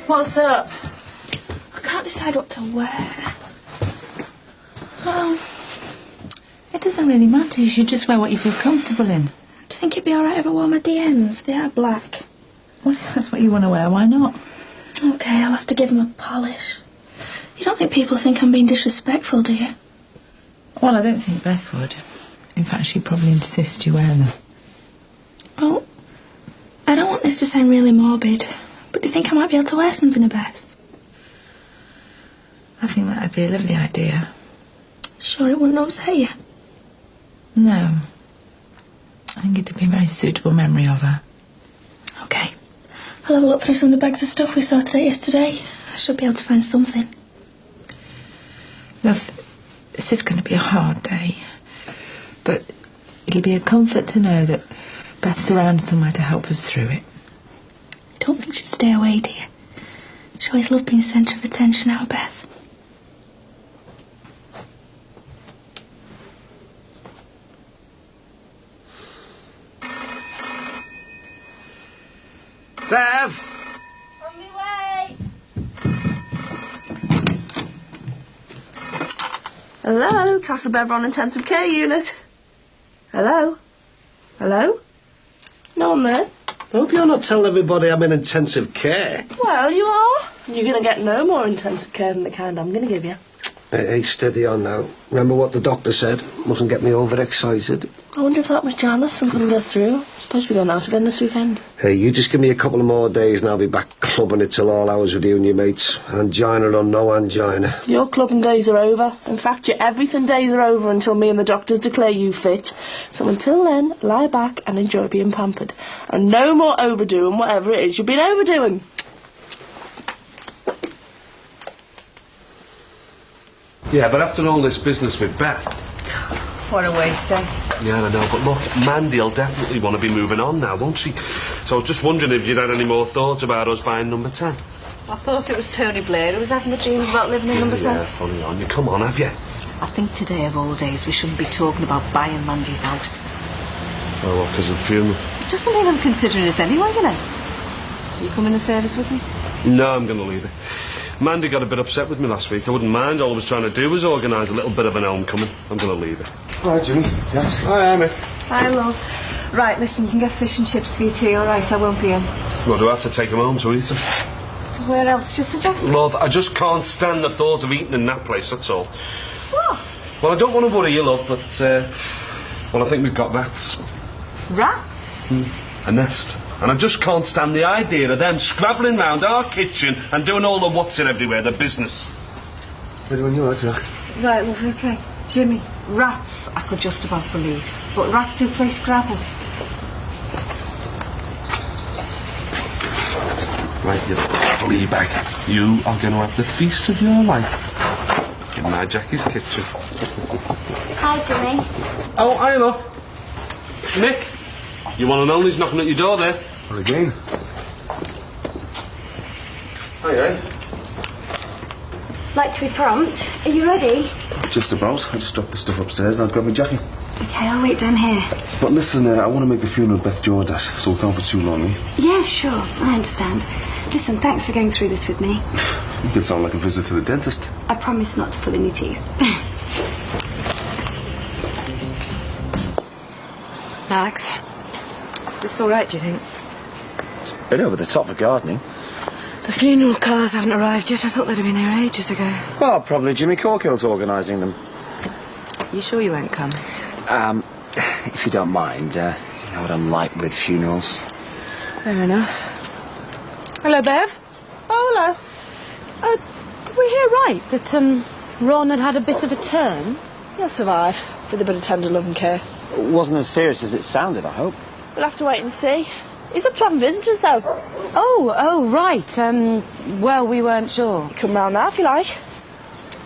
What's up? I can't decide what to wear. Well, it doesn't really matter. You should just wear what you feel comfortable in. Do you think it'd be alright if I wore my DMs? They are black. Well, if that's what you want to wear, why not? Okay, I'll have to give them a polish. You don't think people think I'm being disrespectful, do you? Well, I don't think Beth would. In fact, she'd probably insist you wear them. Well, I don't want this to sound really morbid, but do you think I might be able to wear something of Beth's? I think that'd be a lovely idea. Sure it wouldn't upset you? No. I think it'd be a very suitable memory of her. Okay. I'll have a look through some of the bags of stuff we sorted out yesterday. I should be able to find something. Love, this is going to be a hard day. But it'll be a comfort to know that Beth's around somewhere to help us through it. I don't think she'd stay away, do you? She always loved being the centre of attention, our Beth. Bev! On my way! Hello, Castle Beveron Intensive Care Unit. Hello? Hello? No one there? I hope you're not telling everybody I'm in intensive care. Well, you are. You're going to get no more intensive care than the kind I'm going to give you. Hey, steady on now. Remember what the doctor said? Mustn't get me overexcited. I wonder if that was Janice and couldn't get through. Supposed to be going out again this weekend. Hey, you just give me a couple of more days and I'll be back clubbing it till all hours with you and your mates. Angina or no angina. Your clubbing days are over. In fact, your everything days are over until me and the doctors declare you fit. So until then, lie back and enjoy being pampered. And no more overdoing whatever it is you've been overdoing. Yeah, but after all this business with Beth... What a waste, eh? Yeah, I know, but look, Mandy'll definitely want to be moving on now, won't she? So I was just wondering if you'd had any more thoughts about us buying number 10. I thought it was Tony Blair who was having the dreams about living in number 10. Yeah, funny on you. Come on, have you? I think today of all days we shouldn't be talking about buying Mandy's house. Oh, well, because of the funeral? It doesn't mean I'm considering it anyway, you know. You coming to service with me? No, I'm going to leave it. Mandy got a bit upset with me last week. I wouldn't mind. All I was trying to do was organise a little bit of an homecoming. I'm going to leave it. All right, Jimmy. Yes. Hi, Amy. Hi, love. Right, listen, you can get fish and chips for your tea, all right? I won't be in. Well, do I have to take them home to eat them? Where else do you suggest? Love, I just can't stand the thought of eating in that place, that's all. What? Well, I don't want to worry you, love, but, well, I think we've got rats. Rats? A nest. And I just can't stand the idea of them scrabbling round our kitchen and doing all the what's-it everywhere, the business. Ready when you are, Jack. Right, love, okay. Jimmy, rats I could just about believe. But rats who play Scrabble? Right, you flea bag. You are going to have the feast of your life in my Jackie's kitchen. Hi, Jimmy. Oh, hi, love. Nick, you one and only's knocking at your door there. Well, again. Hi. Like to be prompt. Are you ready? Just about. I just dropped the stuff upstairs and I'll grab my jacket. Okay, I'll wait down here. But listen, I want to make the funeral Beth Jordan, so we can't for too long, eh? Yeah, sure. I understand. Listen, thanks for going through this with me. You could sound like a visit to the dentist. I promise not to pull any teeth. Max, this all right, do you think? It's a bit over the top for gardening. The funeral cars haven't arrived yet. I thought they'd have been here ages ago. Well, probably Jimmy Corkill's organising them. You sure you won't come? If you don't mind, you know what I'm like with funerals. Fair enough. Hello, Bev. Oh, hello. Did we hear right that, Ron had a bit of a turn? He'll survive, with a bit of tender love and care. It wasn't as serious as it sounded, I hope. We'll have to wait and see. He's up to having visitors, though. Oh, right. Well, we weren't sure. Come round now if you like.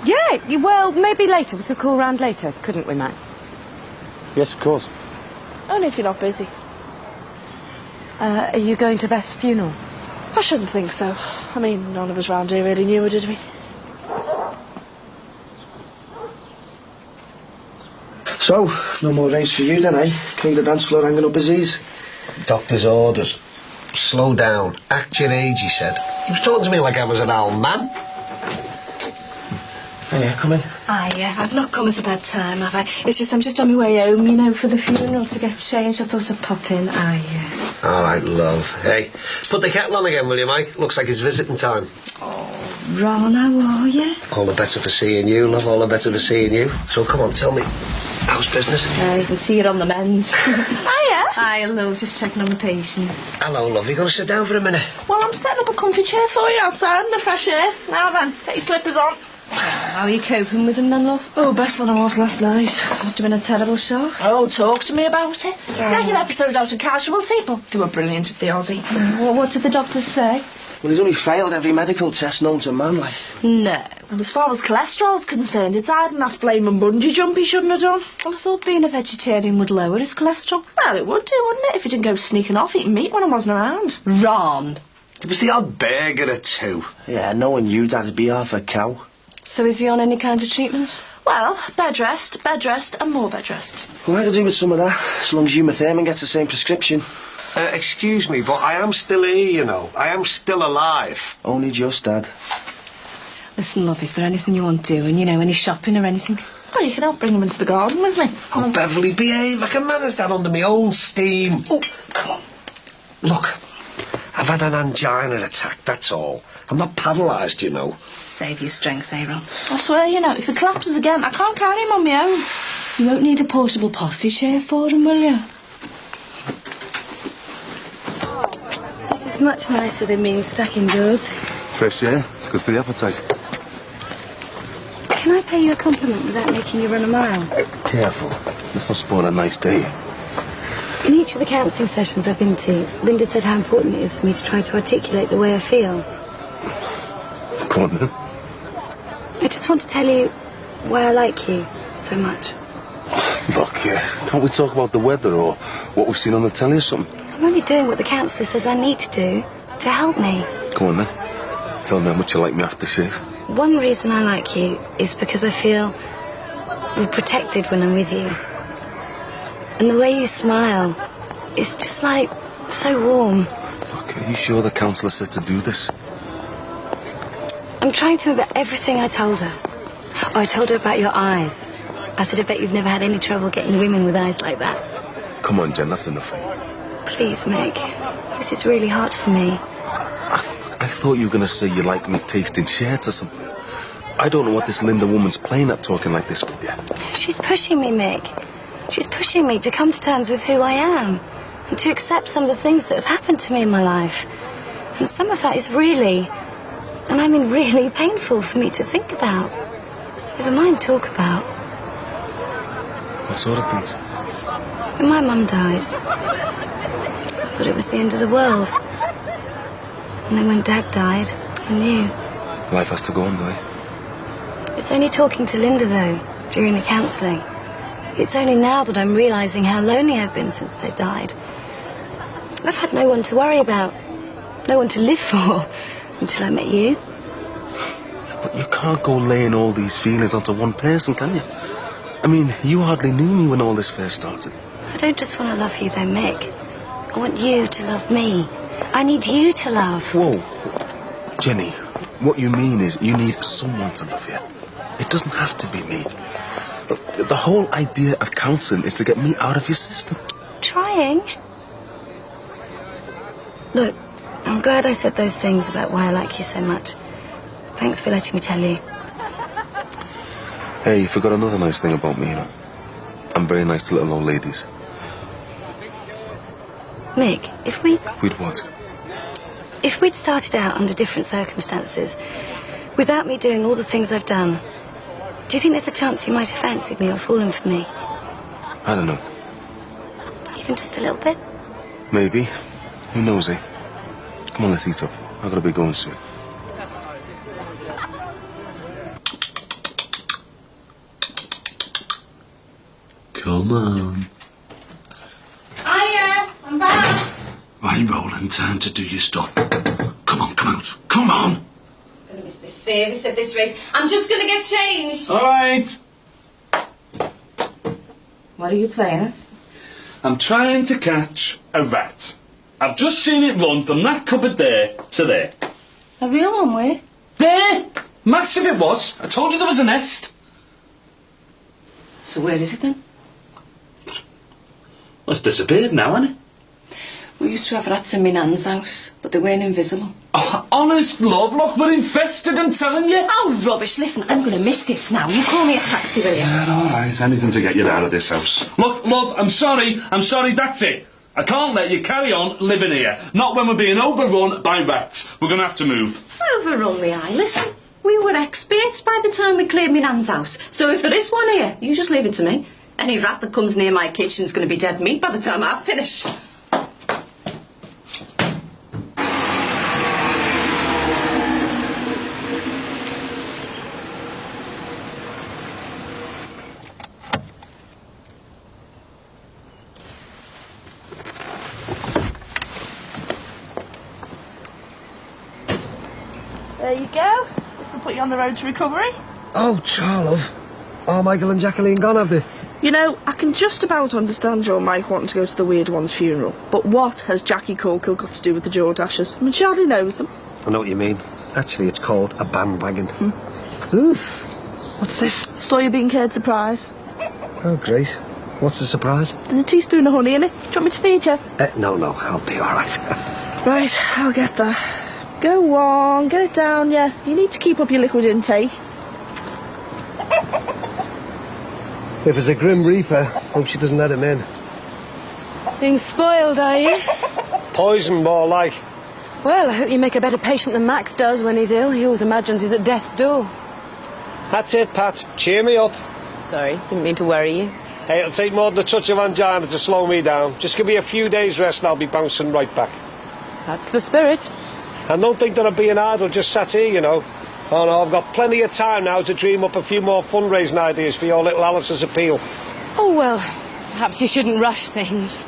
Yeah, well, maybe later. We could call round later, couldn't we, Max? Yes, of course. Only if you're not busy. Are you going to Beth's funeral? I shouldn't think so. I mean, none of us round here really knew her, did we? So, no more race for you then, eh? Clean the dance floor hanging up his ears. Doctor's orders. Slow down. Act your age, he said. He was talking to me like I was an old man. Hey, come in. I've not come as a bad time, have I? It's just I'm just on my way home, you know, for the funeral to get changed. I thought I'd pop in. All right, love. Hey, put the kettle on again, will you, Mike? Looks like it's visiting time. Ron, how are you? All the better for seeing you, love. All the better for seeing you. So come on, tell me, how's business? You can see it on the mends. Hiya. Hi, love, just checking on the patients. Hello, love. You gonna sit down for a minute? Well, I'm setting up a comfy chair for you outside in the fresh air. Now then, get your slippers on. How are you coping with them then, love? Oh, better than I was last night. Must have been a terrible shock. Oh, talk to me about it. Like an episode out of Casualty, but they were brilliant with the Aussie. Well, what did the doctors say? Well, he's only failed every medical test known to man, like. No. And as far as cholesterol's concerned, it's hiding that flaming bungee jump he shouldn't have done. Well, I thought being a vegetarian would lower his cholesterol. Well, it would do, wouldn't it, if he didn't go sneaking off eating meat when I wasn't around. Ron. It was the odd burger or two. Yeah, knowing you, that'd be half a cow. So is he on any kind of treatment? Well, bed rest, and more bed rest. Well, I could do with some of that, as long as Uma gets the same prescription. Excuse me, but I am still here, you know. I am still alive. Only just, Dad. Listen, love, is there anything you want doing? You know, any shopping or anything? Well, you can help bring him into the garden with me. Oh, Beverly, behave. I can manage that under my own steam. Oh, come on. Look, I've had an angina attack, that's all. I'm not paralysed, you know. Save your strength, Aaron. I swear, you know, if he collapses again, I can't carry him on my own. You won't need a portable posse chair for him, will you? This is much nicer than being stuck indoors. Fresh air. It's good for the appetite. Can I pay you a compliment without making you run a mile? Careful. Let's not spoil a nice day. In each of the counselling sessions I've been to, Linda said how important it is for me to try to articulate the way I feel. Go on, then. I just want to tell you why I like you so much. Look, can't we talk about the weather or what we've seen on the telly or something? I'm only doing what the counsellor says I need to do to help me. Go on, then. Tell me how much you like me after shave. One reason I like you is because I feel we're protected when I'm with you. And the way you smile, it's just like so warm. Look, are you sure the counsellor said to do this? I'm trying to remember everything I told her. Oh, I told her about your eyes. I said, I bet you've never had any trouble getting women with eyes like that. Come on, Jen, that's enough. Please, Meg. This is really hard for me. I thought you were going to say you like me tasting shirts or something. I don't know what this Linda woman's playing at talking like this with you. She's pushing me, Meg. She's pushing me to come to terms with who I am and to accept some of the things that have happened to me in my life. And some of that is really, and I mean really, painful for me to think about. Never mind talk about. What sort of things? When my mum died, I thought it was the end of the world. And then when Dad died, I knew. Life has to go on, though. It's only talking to Linda, though, during the counselling. It's only now that I'm realising how lonely I've been since they died. I've had no one to worry about, no one to live for, until I met you. But you can't go laying all these feelings onto one person, can you? I mean, you hardly knew me when all this first started. I don't just want to love you, though, Mick. I want you to love me. I need you to love. Whoa. Jenny, what you mean is you need someone to love you. It doesn't have to be me. Look, the whole idea of counselling is to get me out of your system. Trying. Look, I'm glad I said those things about why I like you so much. Thanks for letting me tell you. Hey, you forgot another nice thing about me, you know. I'm very nice to little old ladies. Mick, if we... We'd what? If we'd started out under different circumstances, without me doing all the things I've done, do you think there's a chance you might have fancied me or fallen for me? I don't know. Even just a little bit? Maybe. Who knows, eh? Come on, let's eat up. I've got to be going soon. Come on. Hiya, I'm back. Right, Roland, time to do your stuff. Come on, come out. Come on! I'm gonna miss this service at this race. I'm just gonna get changed. All right. What are you playing at? I'm trying to catch a rat. I've just seen it run from that cupboard there to there. A real one, where? There! Massive it was. I told you there was a nest. So where is it then? Well, it's disappeared now, hasn't it? We used to have rats in my nan's house, but they weren't invisible. Oh, honest love, look, we're infested, I'm telling you. Oh, rubbish. Listen, I'm going to miss this now. You call me a taxi, will you? Yeah, all right. Anything to get you out of this house. Look, love, I'm sorry, that's it. I can't let you carry on living here. Not when we're being overrun by rats. We're going to have to move. Overrun me, eye. Listen, we were experts by the time we cleared my nan's house. So if there is one here, you just leave it to me. Any rat that comes near my kitchen's going to be dead meat by the time I've finished. There you go. This will put you on the road to recovery. Oh, Charlotte. Oh, Michael and Jacqueline gone, have they? You know, I can just about understand your Mike wanting to go to the weird one's funeral. But what has Jackie Corkill got to do with the Jordashers? I mean, she hardly knows them. I know what you mean. Actually, it's called a bandwagon. Ooh, what's this? Sawyer being cared surprise. Oh, great. What's the surprise? There's a teaspoon of honey in it. Do you want me to feed you? No, I'll be all right. Right, I'll get that. Go on, get it down, yeah. You need to keep up your liquid intake. If it's a Grim Reaper, hope she doesn't let him in. Being spoiled, are you? Poison, more like. Well, I hope you make a better patient than Max does when he's ill. He always imagines he's at death's door. That's it, Pat. Cheer me up. Sorry, didn't mean to worry you. Hey, it'll take more than a touch of angina to slow me down. Just give me a few days rest and I'll be bouncing right back. That's the spirit. And don't think that I'm being idle, just sat here, you know. Oh no, I've got plenty of time now to dream up a few more fundraising ideas for your little Alice's appeal. Oh, well, perhaps you shouldn't rush things.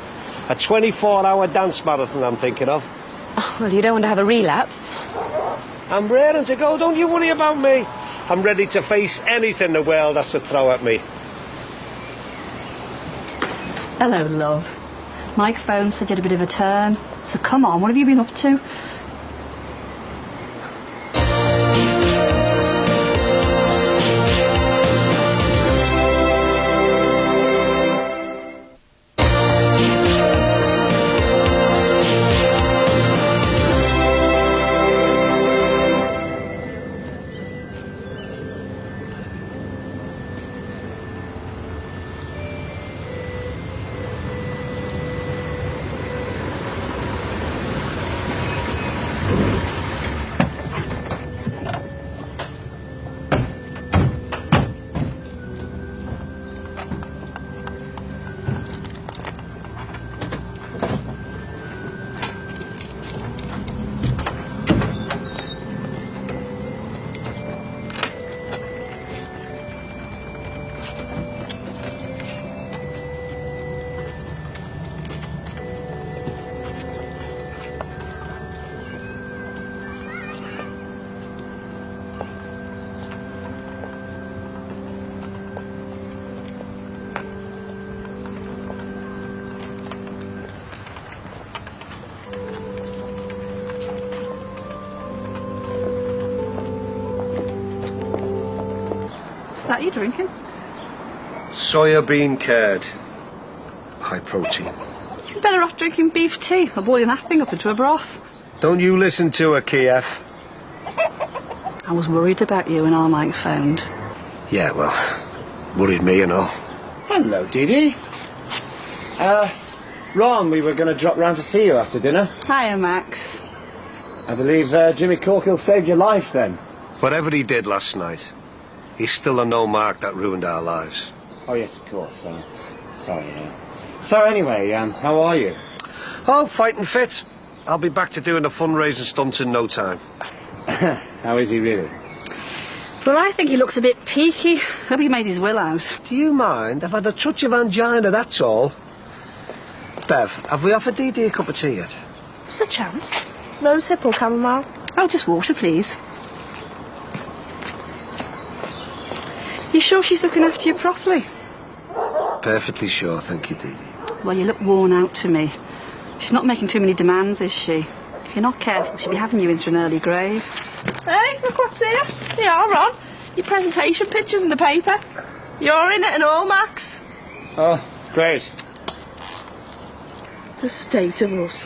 A 24-hour dance marathon I'm thinking of. Oh, well, you don't want to have a relapse. I'm raring to go, don't you worry about me. I'm ready to face anything the world has to throw at me. Hello, love. Mike phoned, said you had a bit of a turn. So come on, what have you been up to? What's that you're drinking? Soya bean curd. High protein. You'd be better off drinking beef tea or boiling that thing up into a broth. Don't you listen to her, Kiev. I was worried about you when our Mike phoned. Yeah, well, worried me, you know. Hello, Dee. Ron, we were going to drop round to see you after dinner. Hiya, Max. I believe Jimmy Corkill saved your life then. Whatever he did last night, he's still a no mark that ruined our lives. Oh, yes, of course. Sorry. So anyway, how are you? Oh, fighting fit. I'll be back to doing the fundraising stunts in no time. How is he really? Well, I think he looks a bit peaky. Hope he made his will out. Do you mind? I've had a touch of angina, that's all. Bev, have we offered Dee Dee a cup of tea yet? What's the chance? Rose hip or chamomile? Oh, just water, please. You sure she's looking after you properly? Perfectly sure, thank you, Dee Dee. Well, you look worn out to me. She's not making too many demands, is she? If you're not careful, she'll be having you into an early grave. Hey, look what's here. You are on. Your presentation pictures in the paper. You're in it and all, Max. Oh, great. The state of us.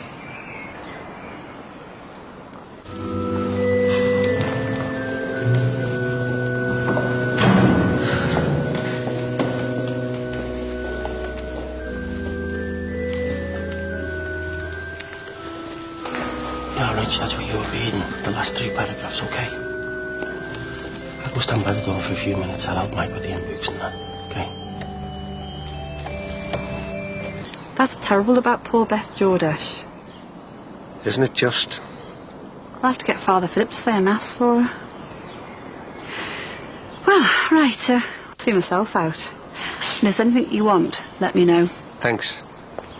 Yeah, Rich, that's what you were reading. The last 3 paragraphs, okay? I'll go stand by the door for a few minutes. I'll help Mike with the inbooks and that, okay? That's terrible about poor Beth Jordash. Isn't it just? I'll have to get Father Philip to say a mass for her. Well, right, I'll see myself out. If there's anything you want, let me know. Thanks.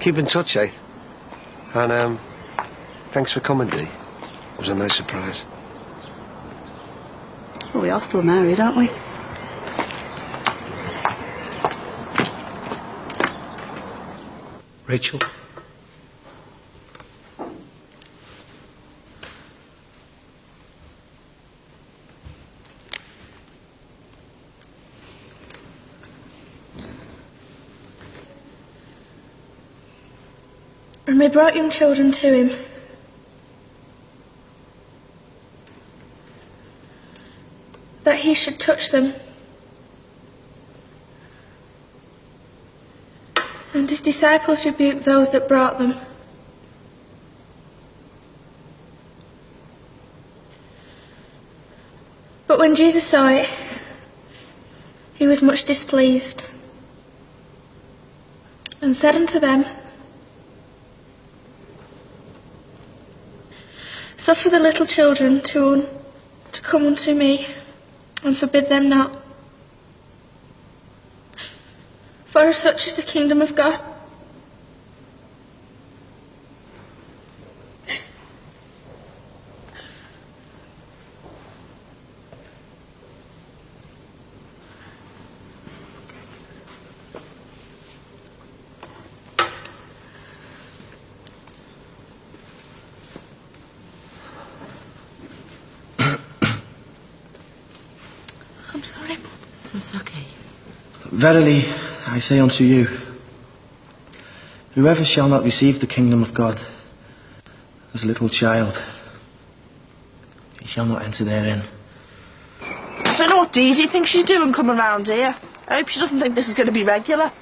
Keep in touch, eh? And, thanks for coming, Dee. It was a nice surprise. Well, we are still married, aren't we? Rachel? And they brought young children to him. That he should touch them. And his disciples rebuked those that brought them. But when Jesus saw it, he was much displeased, and said unto them, Suffer the little children to come unto me, and forbid them not. For such is the kingdom of God. I'm sorry. It's okay. Verily, I say unto you, whoever shall not receive the kingdom of God as a little child, he shall not enter therein. I don't know what Dee Dee thinks she's doing coming round here. I hope she doesn't think this is going to be regular.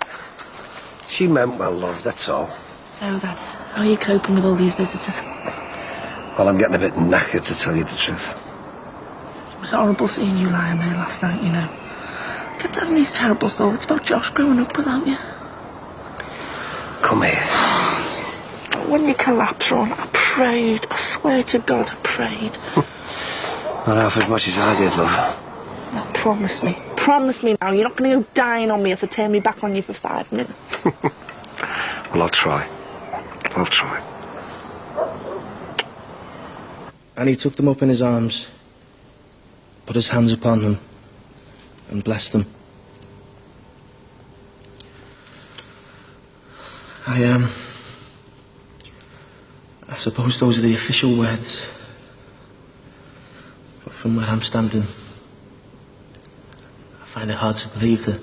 She meant well, love, that's all. So then, how are you coping with all these visitors? Well, I'm getting a bit knackered, to tell you the truth. It was horrible seeing you lying there last night, you know. I kept having these terrible thoughts about Josh growing up without you. Come here. When you collapsed, Ron, I prayed. I swear to God, I prayed. Not half as much as I did, love. Now, promise me. Promise me now, you're not going to go dying on me if I turn me back on you for 5 minutes. Well, I'll try. I'll try. And he took them up in his arms, put his hands upon them, and blessed them. I suppose those are the official words. But from where I'm standing, I find it hard to believe that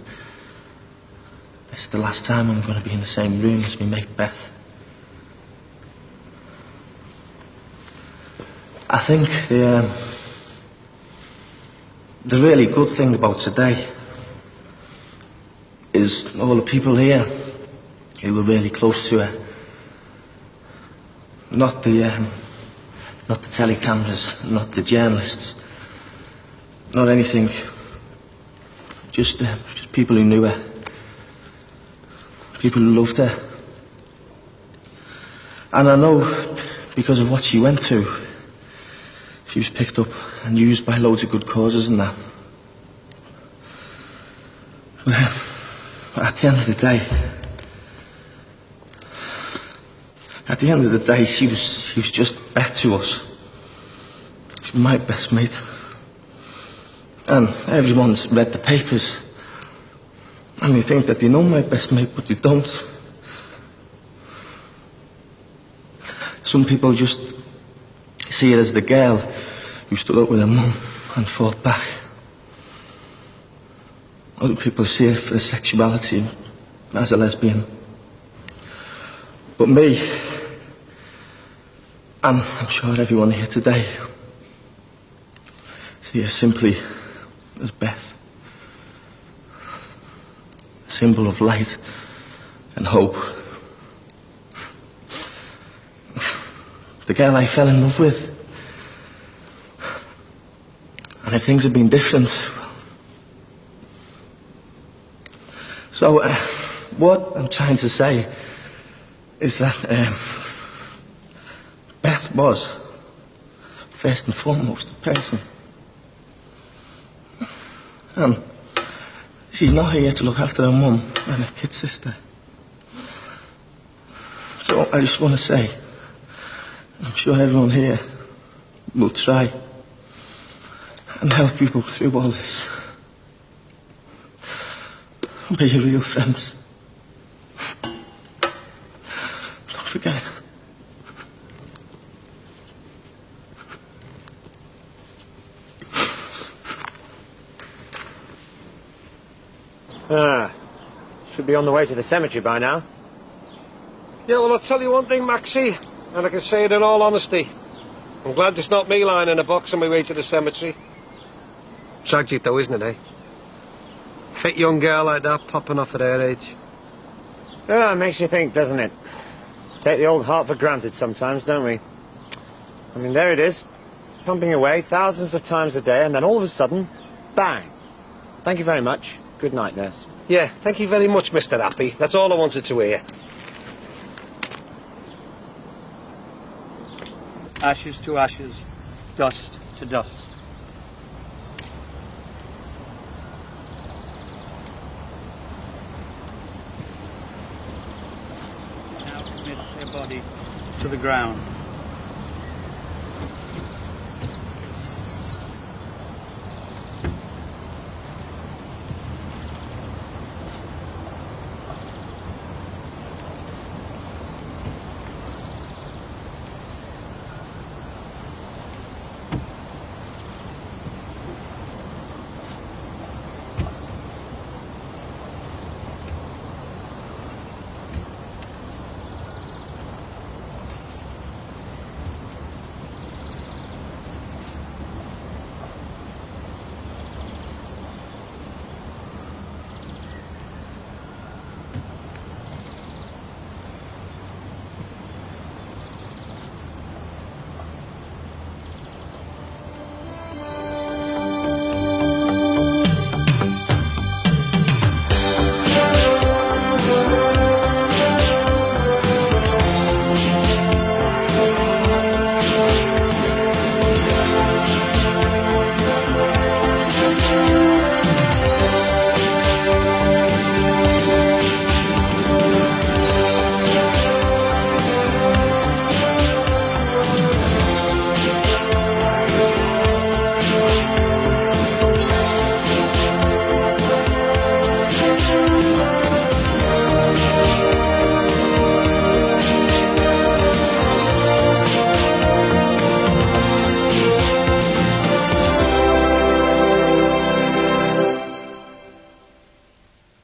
this is the last time I'm going to be in the same room as my mate Beth. I think the really good thing about today is all the people here who were really close to her. Not the telecameras, not the journalists, not anything. Just people who knew her, people who loved her. And I know because of what she went through, she was picked up and used by loads of good causes and that. But at the end of the day, she was just Beth to us. She was my best mate. And everyone's read the papers. And they think that they know my best mate, but they don't. Some people just see it as the girl who stood up with her mum and fought back. Other people see it for her sexuality as a lesbian. But me, and I'm sure everyone here today, see her simply as Beth. A symbol of light and hope. The girl I fell in love with. And if things had been different... So, what I'm trying to say is that Beth was, first and foremost, a person. And she's not here to look after her mum and her kid sister. So I just want to say, I'm sure everyone here will try and help people through all this. Be your real friends. Don't forget it. Should be on the way to the cemetery by now. Yeah, well, I'll tell you one thing, Maxie, and I can say it in all honesty. I'm glad it's not me lying in a box on my way to the cemetery. Tragic though, isn't it, eh? Fit young girl like that popping off at her age. Yeah, it makes you think, doesn't it? Take the old heart for granted sometimes, don't we? I mean, there it is, pumping away thousands of times a day, and then all of a sudden, bang. Thank you very much. Good night, nurse. Yeah, thank you very much, Mr. Happy. That's all I wanted to hear. Ashes to ashes, dust to dust. Now commit their body to the ground.